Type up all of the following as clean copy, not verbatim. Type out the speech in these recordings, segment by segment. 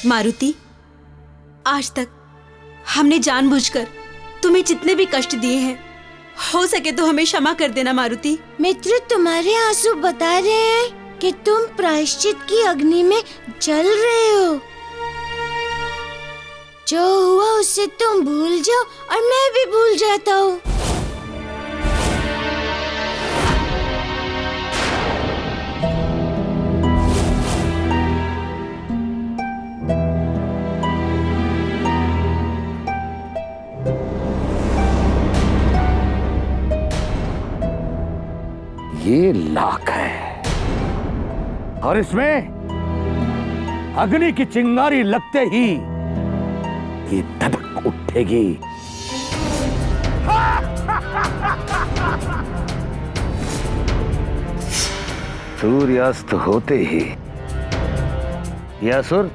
मारुति, आज तक हमने जानबूझकर तुम्हें जितने भी कष्ट दिए हैं, हो सके तो हमें क्षमा कर देना मारुति। मित्र, तुम्हारे आंसू बता रहे हैं कि तुम प्रायश्चित की अग्नि में जल रहे हो। जो हुआ उससे तुम भूल जाओ और मैं भी भूल जाता हूँ। ये लाख है और इसमें अग्नि की चिंगारी लगते ही ये धधक उठेगी। सूर्यास्त होते ही ये असुर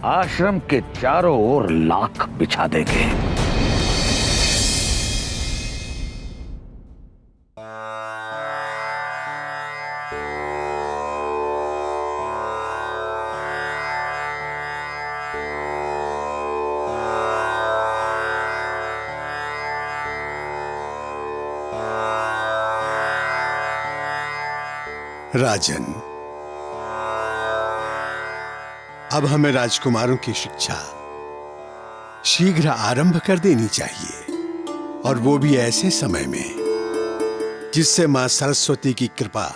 आश्रम के चारों ओर लाख बिछा देंगे। राजन, अब हमें राजकुमारों की शिक्षा शीघ्र आरंभ कर देनी चाहिए, और वो भी ऐसे समय में जिससे मां सरस्वती की कृपा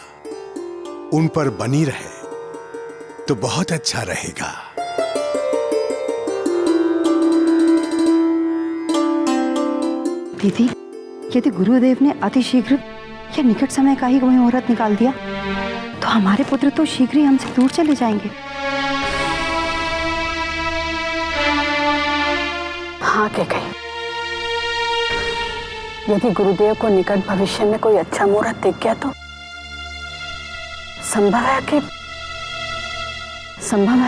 उन पर बनी रहे तो बहुत अच्छा रहेगा। दीदी, यदि गुरुदेव ने अतिशीघ्र या निकट समय का ही कोई मुहूर्त निकाल दिया तो हमारे पुत्र तो शीघ्र ही हमसे दूर चले जाएंगे। हाँ कैकेयी, यदि गुरुदेव को निकट भविष्य में कोई अच्छा मुहूर्त दिख गया तो संभव है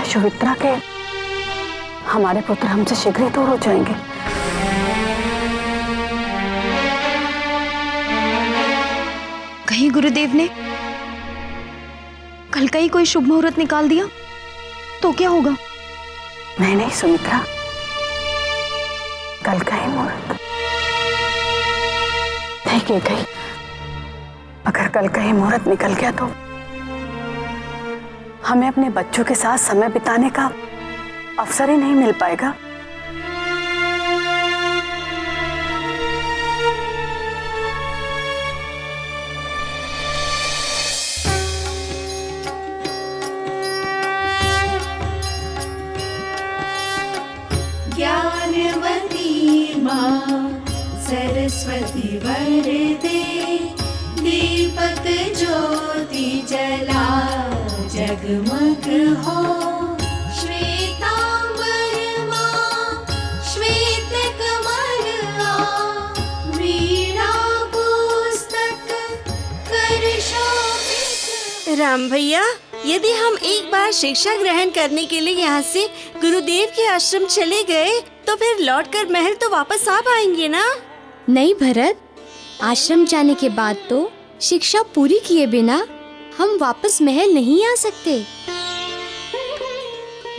सुमित्रा के हमारे पुत्र हमसे शीघ्र ही दूर हो जाएंगे। कहीं गुरुदेव ने कल का ही कोई शुभ मुहूर्त निकाल दिया तो क्या होगा? नहीं सुमित्रा, कल का ही मुहूर्त नहीं कैकेयी। अगर कल का ही मुहूर्त निकल गया तो हमें अपने बच्चों के साथ समय बिताने का अवसर ही नहीं मिल पाएगा। ज्ञानवती माँ सरस्वती वरदे, दीपक ज्योति जला जगमग हो। श्वेतांबर माँ श्वेत कमल आ, वीणा पुस्तक कर शोभित। राम भैया, यदि हम एक बार शिक्षा ग्रहण करने के लिए यहाँ से गुरुदेव के आश्रम चले गए तो फिर लौटकर महल तो वापस आ पाएंगे ना? नहीं भरत, आश्रम जाने के बाद तो शिक्षा पूरी किए बिना हम वापस महल नहीं आ सकते।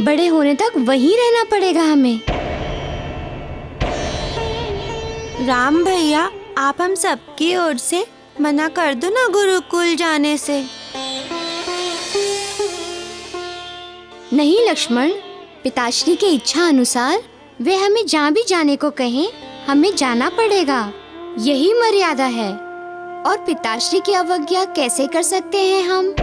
बड़े होने तक वहीं रहना पड़ेगा हमें। राम भैया, आप हम सबकी ओर से मना कर दो ना गुरुकुल जाने से। नहीं लक्ष्मण, पिताश्री के इच्छा अनुसार वे हमें जहाँ भी जाने को कहें हमें जाना पड़ेगा, यही मर्यादा है। और पिताश्री की अवज्ञा कैसे कर सकते हैं हम?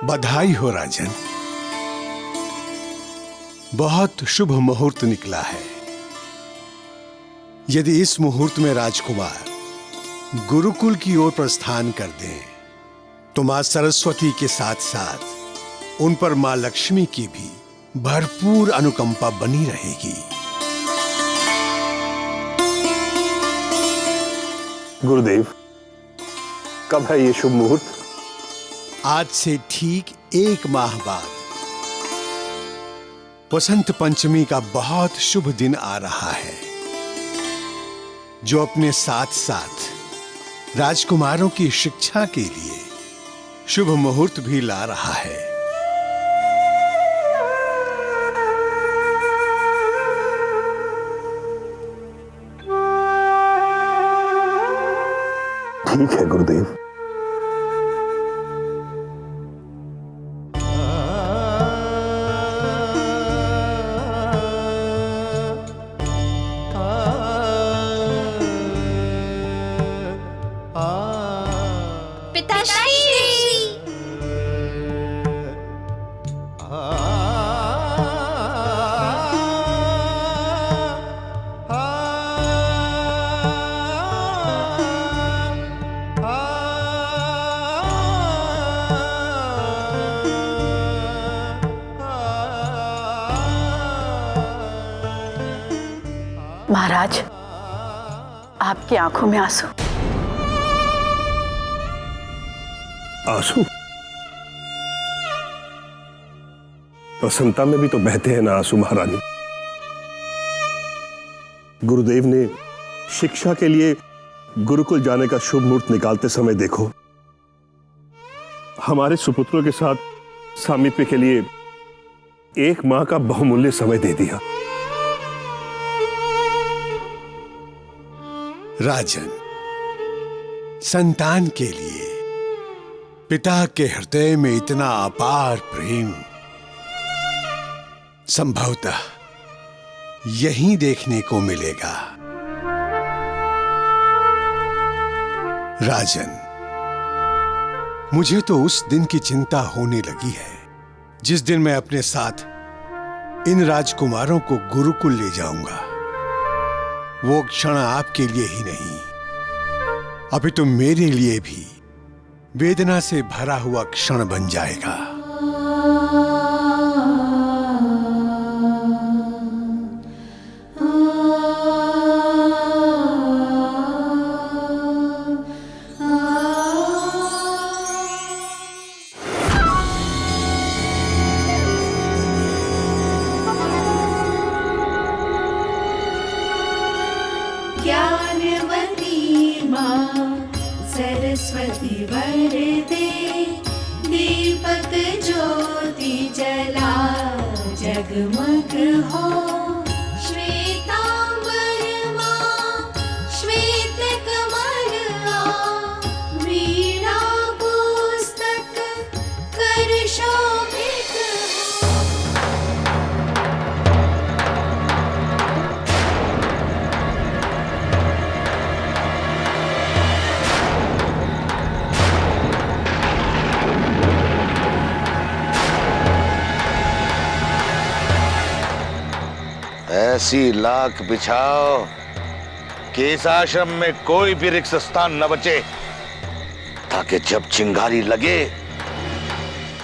बधाई हो राजन, बहुत शुभ मुहूर्त निकला है। यदि इस मुहूर्त में राजकुमार गुरुकुल की ओर प्रस्थान कर दें तो मां सरस्वती के साथ साथ उन पर मां लक्ष्मी की भी भरपूर अनुकंपा बनी रहेगी। गुरुदेव, कब है ये शुभ मुहूर्त? आज से ठीक 1 माह बाद वसंत पंचमी का बहुत शुभ दिन आ रहा है, जो अपने साथ साथ राजकुमारों की शिक्षा के लिए शुभ मुहूर्त भी ला रहा है। ठीक है गुरुदेव। महाराज, आपकी आंखों में आंसू। आंसू? प्रसन्नता में भी तो बहते हैं ना आंसू महारानी। गुरुदेव ने शिक्षा के लिए गुरुकुल जाने का शुभ मुहूर्त निकालते समय देखो, हमारे सुपुत्रों के साथ सामीप्य के लिए 1 माह का बहुमूल्य समय दे दिया। राजन, संतान के लिए पिता के हृदय में इतना अपार प्रेम संभवतः यहीं देखने को मिलेगा। राजन, मुझे तो उस दिन की चिंता होने लगी है जिस दिन मैं अपने साथ इन राजकुमारों को गुरुकुल ले जाऊंगा। वो क्षण आपके लिए ही नहीं, अभी तो मेरे लिए भी वेदना से भरा हुआ क्षण बन जाएगा। सरस्वती वरदे, दीपक ज्योति जला जगमग हो। श्वेतांबर मां, श्वेत कमल आ, वीणा पुस्तक कर शोभित हो। ऐसी लाख बिछाओ कि इस आश्रम में कोई भी रिक्त स्थान न बचे, ताकि जब चिंगारी लगे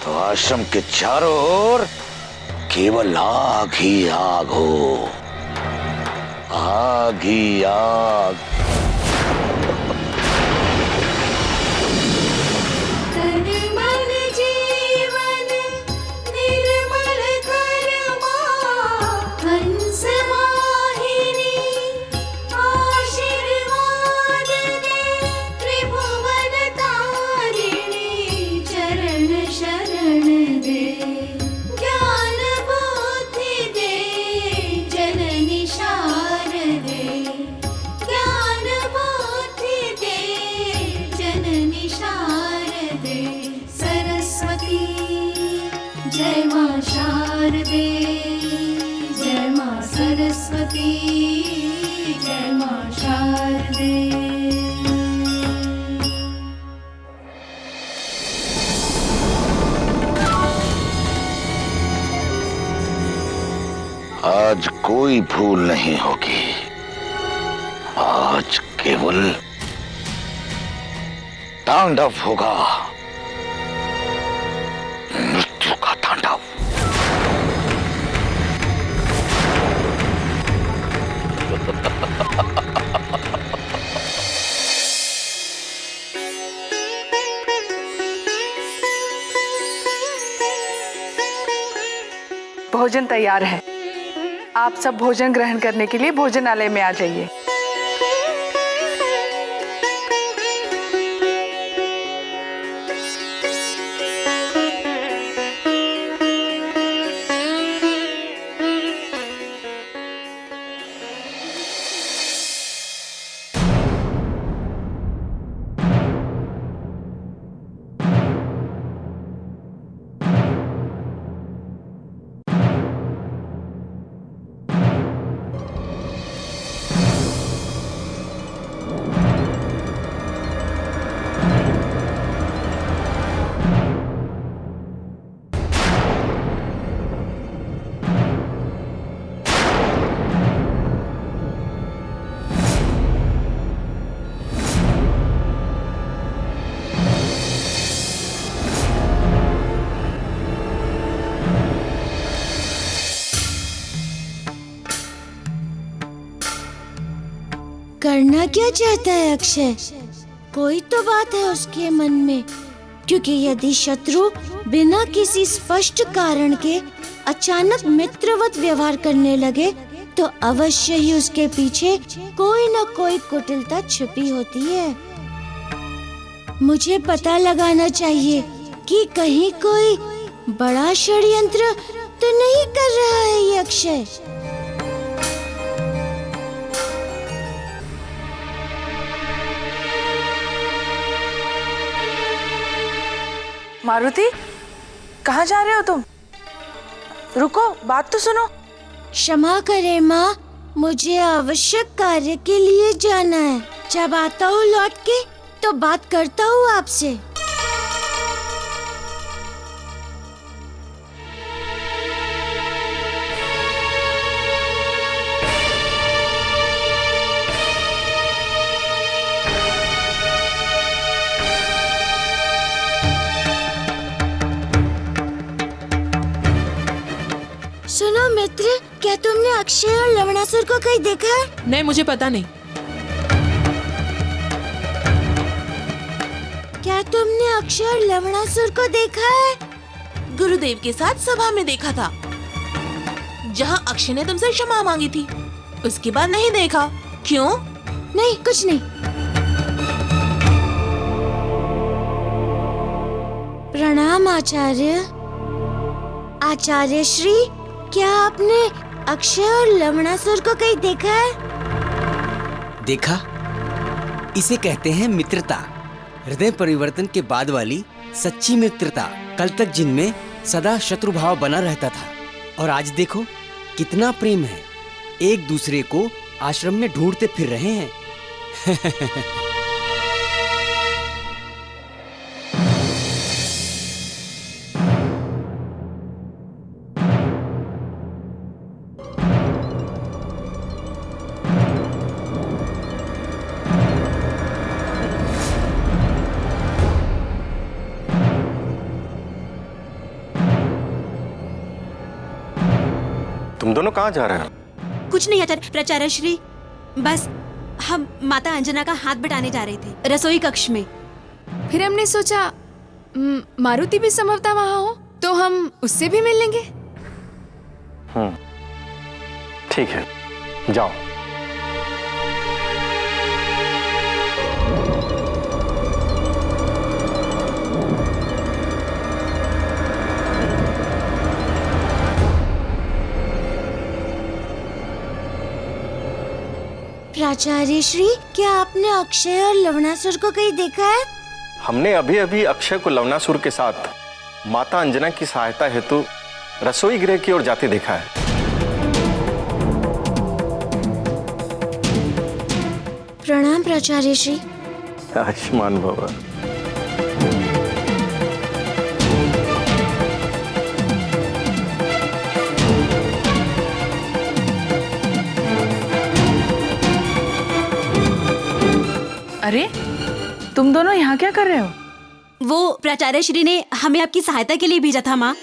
तो आश्रम के चारों ओर केवल आग ही आग हो, आग ही आग। जय मां शारदे, जय मां सरस्वती, जय मां शारदे। आज कोई भूल नहीं होगी, आज केवल तांडव होगा, मृत्यु का तांडव। भोजन तैयार है, आप सब भोजन ग्रहण करने के लिए भोजनालय में आ जाइए। करना क्या चाहता है अक्षय? कोई तो बात है उसके मन में, क्योंकि यदि शत्रु बिना किसी स्पष्ट कारण के अचानक मित्रवत व्यवहार करने लगे तो अवश्य ही उसके पीछे कोई न कोई कुटिलता छिपी होती है। मुझे पता लगाना चाहिए कि कहीं कोई बड़ा षड्यंत्र तो नहीं कर रहा है ये अक्षय। मारुति, कहाँ जा रहे हो तुम? रुको, बात तो सुनो। क्षमा करें माँ, मुझे आवश्यक कार्य के लिए जाना है। जब आता हूँ लौट के तो बात करता हूँ आपसे। सुनो मित्र, क्या तुमने अक्षय और लवणासुर को कहीं देखा है? नहीं, मुझे पता नहीं। क्या तुमने अक्षय और लवणासुर को देखा है? गुरुदेव के साथ सभा में देखा था, जहाँ अक्षय ने तुमसे क्षमा मांगी थी। उसके बाद नहीं देखा। क्यों? नहीं, कुछ नहीं। प्रणाम आचार्य। आचार्य श्री, क्या आपने अक्षय और लवणासुर को कहीं देखा है? देखा? इसे कहते हैं मित्रता। हृदय परिवर्तन के बाद वाली सच्ची मित्रता। कल तक जिनमें सदा शत्रु भाव बना रहता था, और आज देखो कितना प्रेम है। एक दूसरे को आश्रम में ढूंढते फिर रहे हैं। तुम दोनों कहाँ जा रहे हो? कुछ नहीं आचार्य प्राचार्य श्री, बस हम माता अंजना का हाथ बटाने जा रहे थे रसोई कक्ष में। फिर हमने सोचा मारुति भी संभवतः वहाँ हो तो हम उससे भी मिल लेंगे। ठीक है, जाओ। प्राचार्य श्री, क्या आपने अक्षय और लवणासुर को कहीं देखा है? हमने अभी अभी अक्षय को लवणासुर के साथ माता अंजना की सहायता हेतु रसोई गृह की ओर जाते देखा है। प्रणाम प्राचार्य श्री। आयुष्मान भव। अरे, तुम दोनों यहाँ क्या कर रहे हो? वो प्राचार्य श्री ने हमें आपकी सहायता के लिए भेजा था माँ।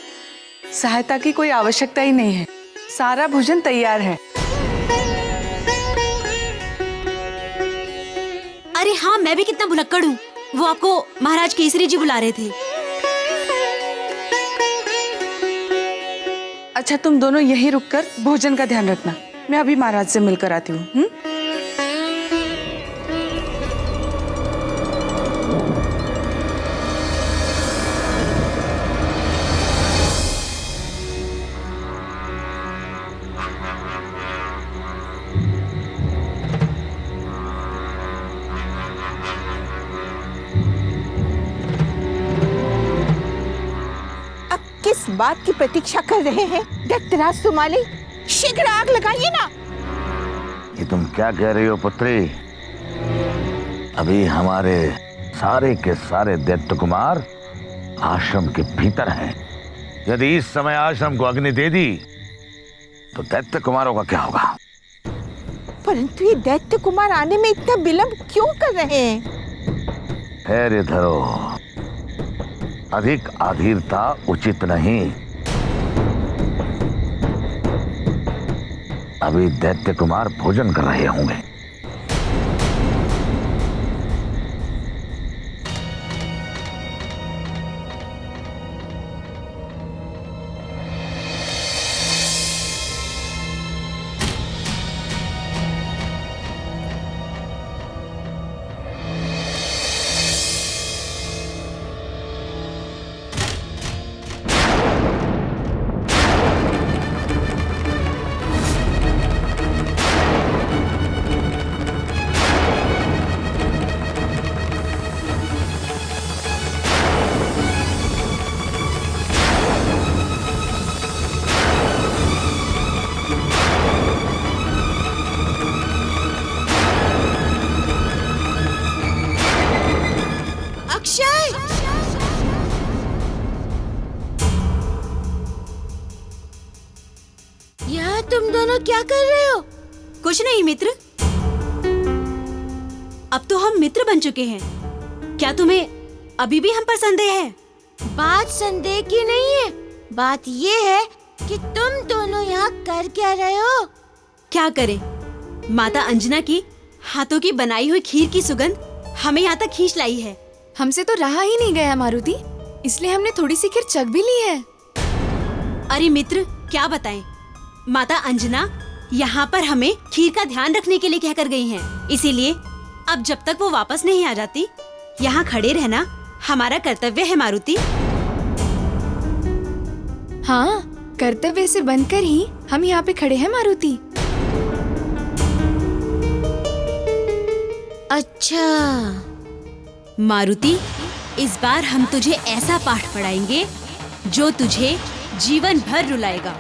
सहायता की कोई आवश्यकता ही नहीं है, सारा भोजन तैयार है। अरे हाँ, मैं भी कितना भुलक्कड़ हूँ। वो आपको महाराज केसरी जी बुला रहे थे। अच्छा, तुम दोनों यहीं रुककर भोजन का ध्यान रखना। मैं अभी महाराज से मिलकर आती हूँ। किस बात की प्रतीक्षा कर रहे हैं दैत्यराज सुमाली? शीघ्र आग लगाइए ना। ये तुम क्या कह रही हो पुत्री? अभी हमारे सारे के सारे दैत्य कुमार आश्रम के भीतर हैं। यदि इस समय आश्रम को अग्नि दे दी तो दैत्य कुमारों का क्या होगा? परंतु ये दैत्य कुमार आने में इतना विलंब क्यों कर रहे हैं? धैर्य धरो, अधिक आधीरता उचित नहीं। अभी दैत्य कुमार भोजन कर रहे होंगे। तुम दोनों क्या कर रहे हो? कुछ नहीं मित्र। अब तो हम मित्र बन चुके हैं। क्या तुम्हें अभी भी हम पर संदेह है? बात संदेह की नहीं है, बात ये है कि तुम दोनों यहाँ कर क्या रहे हो? क्या करें, माता अंजना की हाथों की बनाई हुई खीर की सुगंध हमें यहाँ तक खींच लाई है। हमसे तो रहा ही नहीं गया मारुति, इसलिए हमने थोड़ी सी खीर चख भी ली है। अरे मित्र, क्या बताएं, माता अंजना यहाँ पर हमें खीर का ध्यान रखने के लिए कहकर गई हैं। इसीलिए अब जब तक वो वापस नहीं आ जाती, यहाँ खड़े रहना हमारा कर्तव्य है मारुति। हाँ, कर्तव्य से बनकर ही हम यहाँ पे खड़े हैं मारुति। अच्छा मारुति, इस बार हम तुझे ऐसा पाठ पढ़ाएंगे जो तुझे जीवन भर रुलाएगा।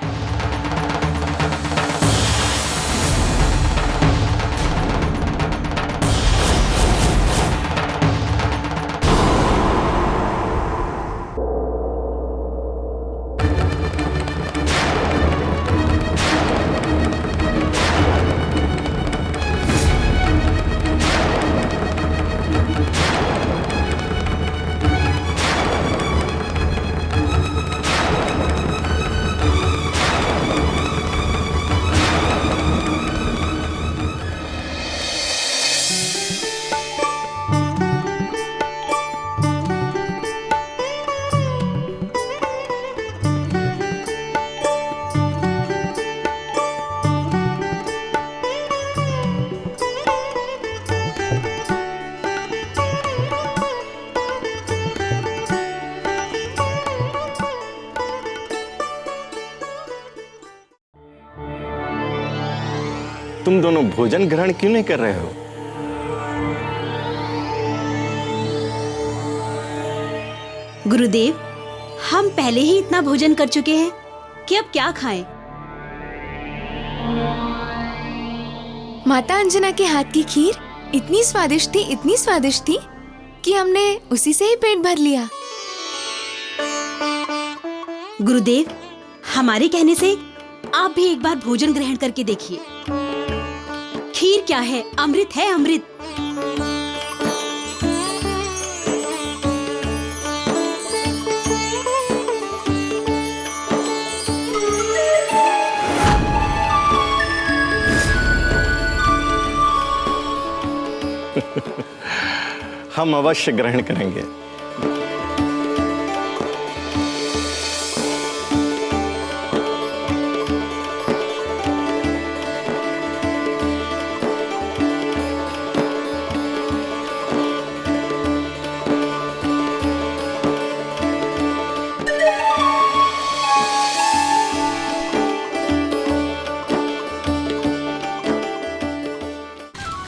तुम दोनों भोजन ग्रहण क्यों नहीं कर रहे हो? गुरुदेव, हम पहले ही इतना भोजन कर चुके हैं कि अब क्या खाएं? माता अंजना के हाथ की खीर इतनी स्वादिष्ट थी कि हमने उसी से ही पेट भर लिया। गुरुदेव, हमारे कहने से आप भी एक बार भोजन ग्रहण करके देखिए। खीर क्या है, अमृत है, अमृत। हम अवश्य ग्रहण करेंगे।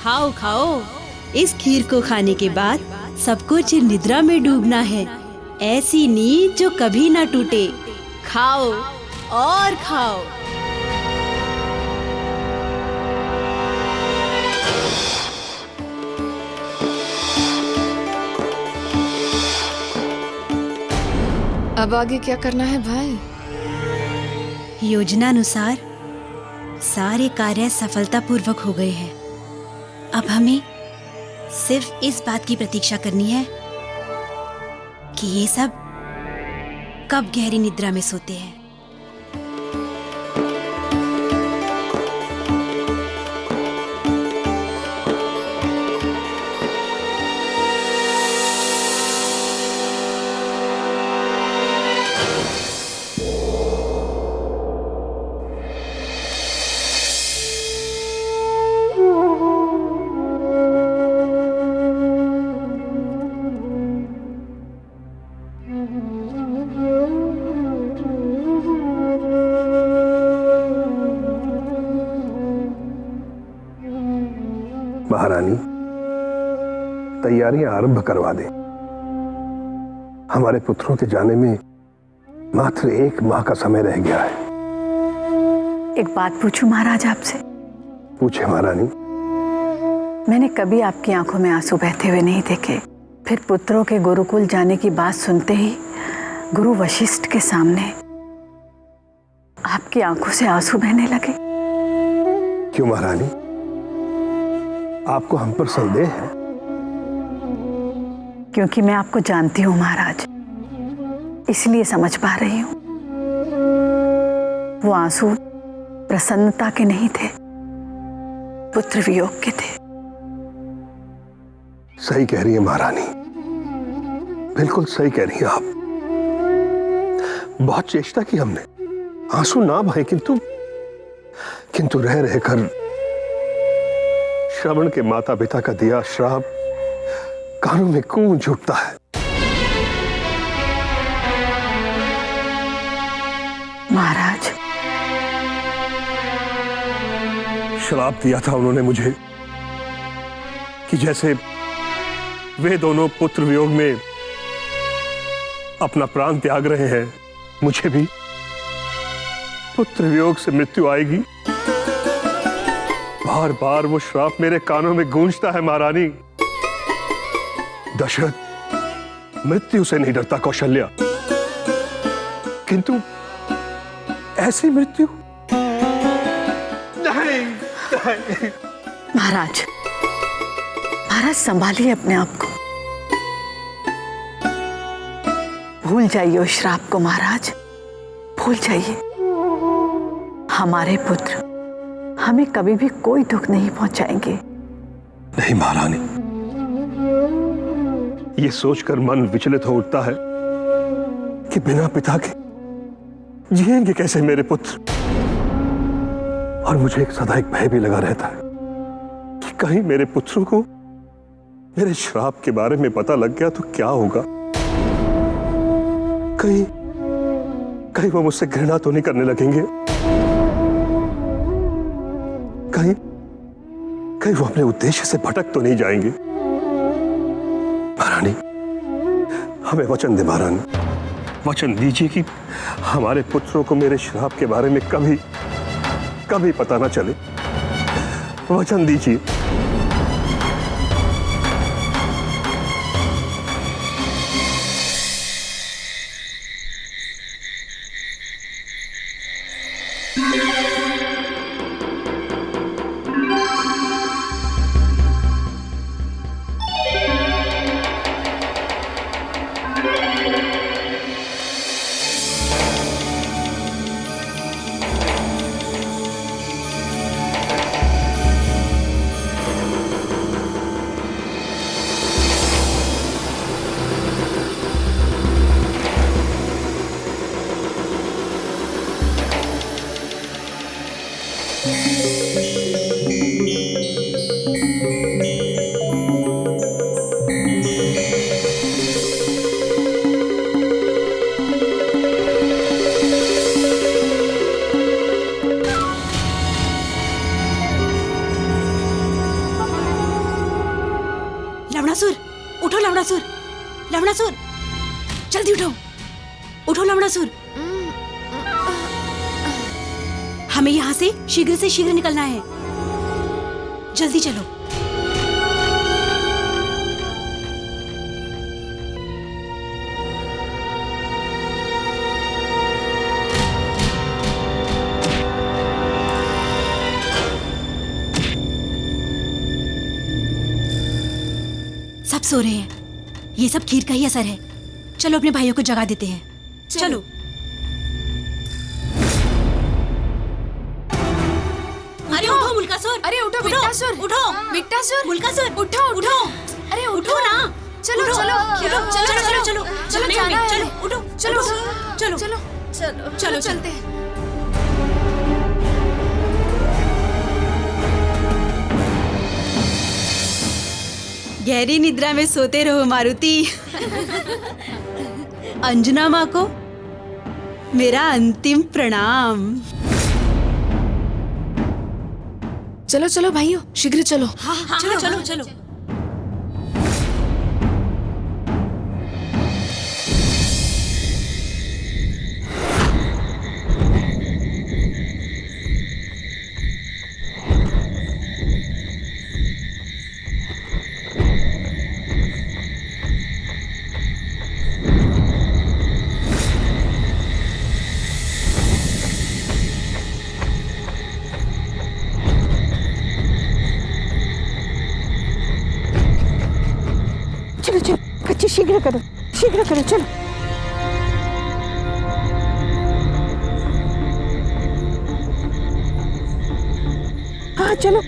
खाओ खाओ, इस खीर को खाने के बाद सबको चिर निद्रा में डूबना है। ऐसी नींद जो कभी ना टूटे। खाओ और खाओ। अब आगे क्या करना है भाई? योजनानुसार सारे कार्य सफलतापूर्वक हो गए हैं। अब हमें सिर्फ इस बात की प्रतीक्षा करनी है कि ये सब कब गहरी निद्रा में सोते हैं। महारानी, तैयारियां आरंभ करवा दें। हमारे पुत्रों के जाने में मात्र 1 माह का समय रह गया है। एक बात पूछूं महाराज आपसे? पूछे महारानी। मैंने कभी आपकी आंखों में आंसू बहते हुए नहीं देखे, फिर पुत्रों के गुरुकुल जाने की बात सुनते ही गुरु वशिष्ठ के सामने आपकी आंखों से आंसू बहने लगे। क्यों महारानी, आपको हम पर संदेह है? क्योंकि मैं आपको जानती हूँ महाराज, इसलिए समझ पा रही हूँ। वो आंसू प्रसन्नता के नहीं थे, पुत्र वियोग के थे। सही कह रही है महारानी, बिल्कुल सही कह रही हैं आप। बहुत चेष्टा की हमने, आंसू ना बहे, किंतु रह रहकर श्रवण के माता पिता का दिया श्राप कानों में गूंज उठता है। महाराज, श्राप दिया था उन्होंने मुझे कि जैसे वे दोनों पुत्र वियोग में अपना प्राण त्याग रहे हैं, मुझे भी पुत्र वियोग से मृत्यु आएगी। बार बार वो श्राप मेरे कानों में गूंजता है महारानी। दशरथ मृत्यु से नहीं डरता कौशल्या, किंतु ऐसी मृत्यु नहीं। महाराज, महाराज संभालिए अपने आप को, भूल जाइए उस श्राप को महाराज, भूल जाइए। हमारे पुत्र हमें कभी भी कोई दुख नहीं पहुंचाएंगे। नहीं महारानी, ये सोचकर मन विचलित हो उठता है कि बिना पिता के जिएंगे कैसे मेरे पुत्र। और मुझे एक सदा एक भय भी लगा रहता है कि कहीं मेरे पुत्रों को मेरे श्राप के बारे में पता लग गया तो क्या होगा। कहीं वो मुझसे घृणा तो नहीं करने लगेंगे, कहीं वो अपने उद्देश्य से भटक तो नहीं जाएंगे। महारानी, हमें वचन दे महारानी, वचन दीजिए कि हमारे पुत्रों को मेरे श्राप के बारे में कभी पता ना चले। वचन दीजिए। लवणासुर, उठो लवणासुर, लवणासुर, जल्दी उठो, उठो लवणासुर। हमें यहाँ से शीघ्र निकलना है, जल्दी चलो। सब सो रहे हैं, ये सब खीर का ही असर है। चलो अपने भाइयों को जगा देते हैं, चलो। अरे उठो मुल्कासुर, अरे उठो विक्टासुर, उठो विक्टासुर, मुल्कासुर, उठो उठो, अरे उठो ना। चलो चलो चलो चलो चलो चलो जाना है, चलो उठो, चलो चलो चलो चलो चलो चलते हैं। गहरी निद्रा में सोते रहो मारुति। अंजना माँ को मेरा अंतिम प्रणाम। चलो चलो भाइयों, शीघ्र चलो। हाँ, चलो चलो चलो। शीघ्र करो, शीघ्र करो, चलो। हाँ चलो।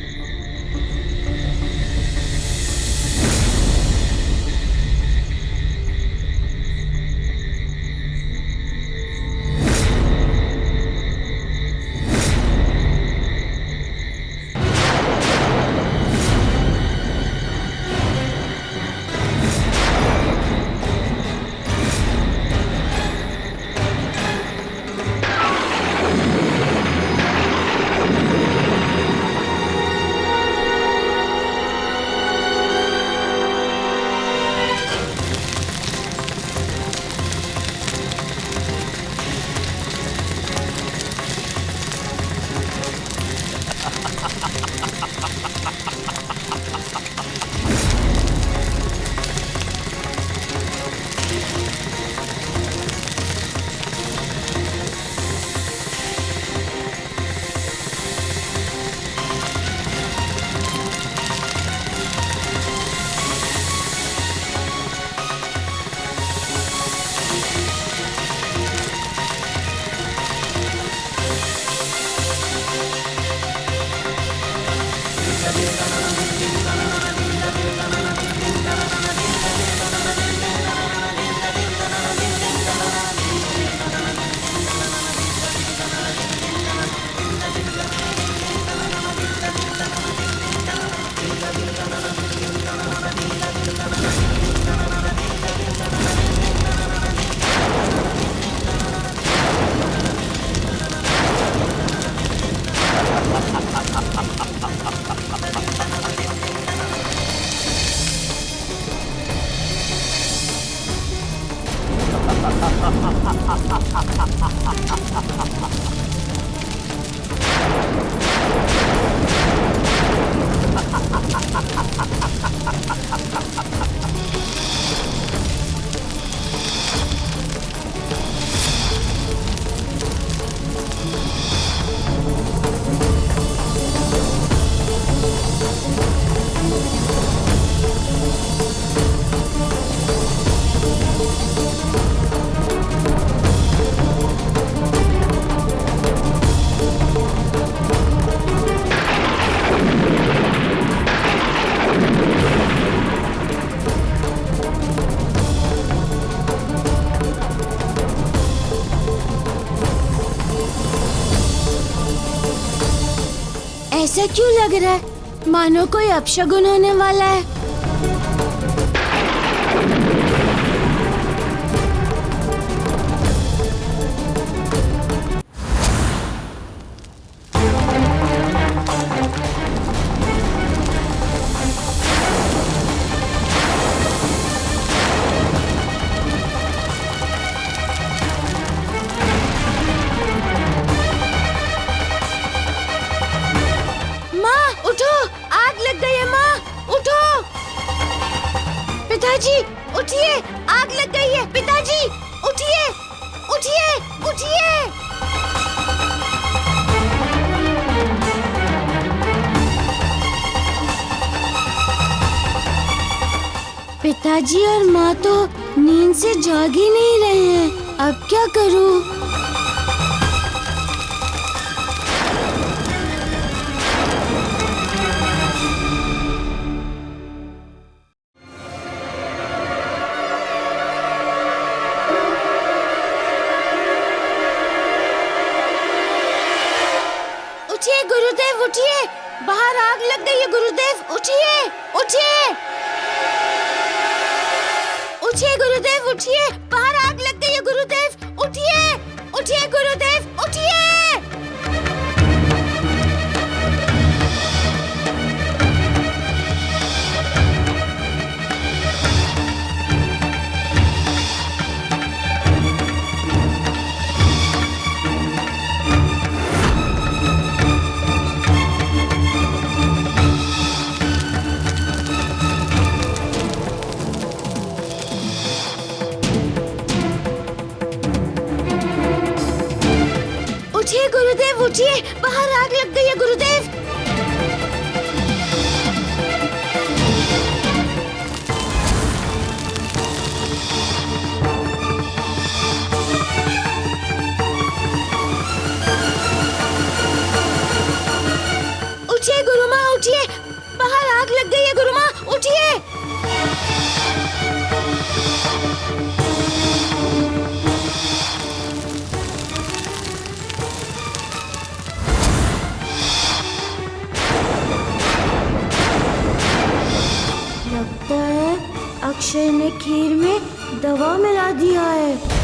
ऐसा क्यों लग रहा है मानो कोई अपशगुन होने वाला है? पिताजी उठिए, आग लग गई है। पिताजी उठिए, उठिए, उठिए। पिताजी और माँ तो नींद से जाग ही नहीं रहे हैं। अब क्या करूँ? उठिए गुरुदेव, उठिए, बाहर आग लग गई है। गुरुदेव उठिए, उठिए, उठिए गुरुदेव, उठिए, बाहर आग लग गई है। गुरुदेव उठिए, उठिए गुरुदेव, उठिए। उठिए गुरुदेव, उठिए, बाहर आग लग गई है। गुरुदेव आग लग गई है गुरुमा, उठिए। लगता है अक्षय ने खीर में दवा मिला दिया है।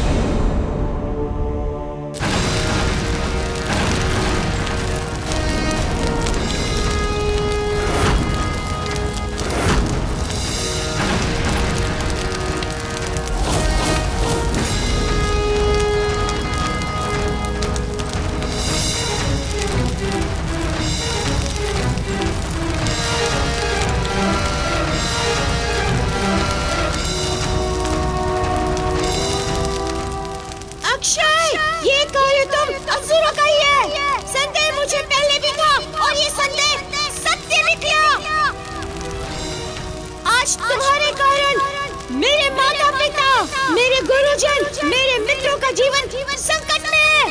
ये कार्य तुम असुरों का ही है। संदेह मुझे पहले भी था और ये संदेह सत्य निकला। आज तुम्हारे कारण मेरे माता पिता, मेरे गुरुजन, मेरे मित्रों का जीवन संकट में है।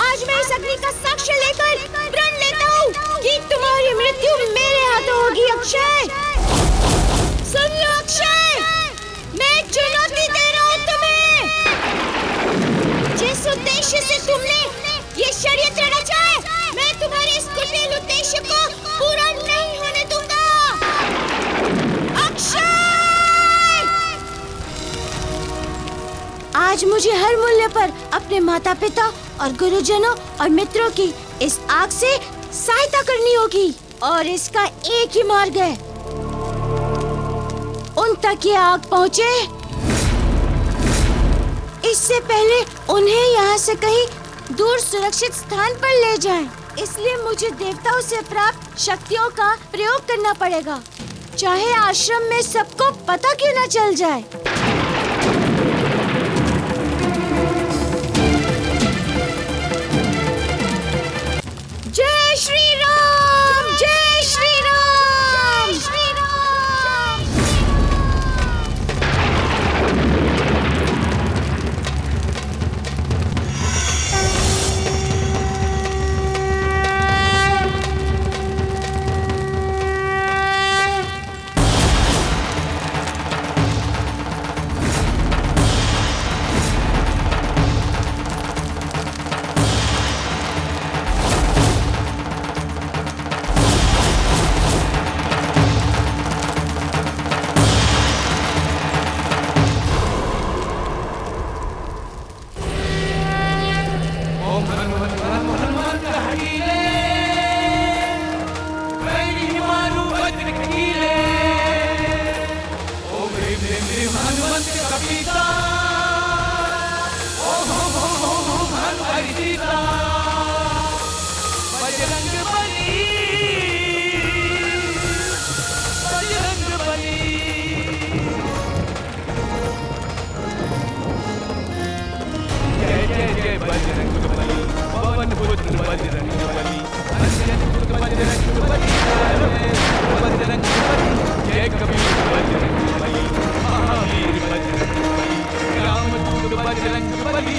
आज मैं इस अग्नि का साक्ष्य लेकर प्रण लेता हूँ कि तुम्हारी मृत्यु मेरे हाथों होगी अक्षय। सुन लो अक्षय, मैं चुनौती दे रहा हूँ तुम्हें। जिस उद्देश्य से तुमने ये षड्यंत्र रचा है, मैं तुम्हारे इस कुटिल उद्देश्य को पूरा नहीं होने दूंगा। अक्षय! आज मुझे हर मूल्य पर अपने माता पिता और गुरुजनों और मित्रों की इस आग से सहायता करनी होगी और इसका एक ही मार्ग है। उन तक ये आग पहुंचे इससे पहले उन्हें यहाँ से कहीं दूर सुरक्षित स्थान पर ले जाएं। इसलिए मुझे देवताओं से प्राप्त शक्तियों का प्रयोग करना पड़ेगा, चाहे आश्रम में सबको पता क्यों न चल जाए। जय श्री राम, जय श्री राम, जय श्री राम। बजरंग बली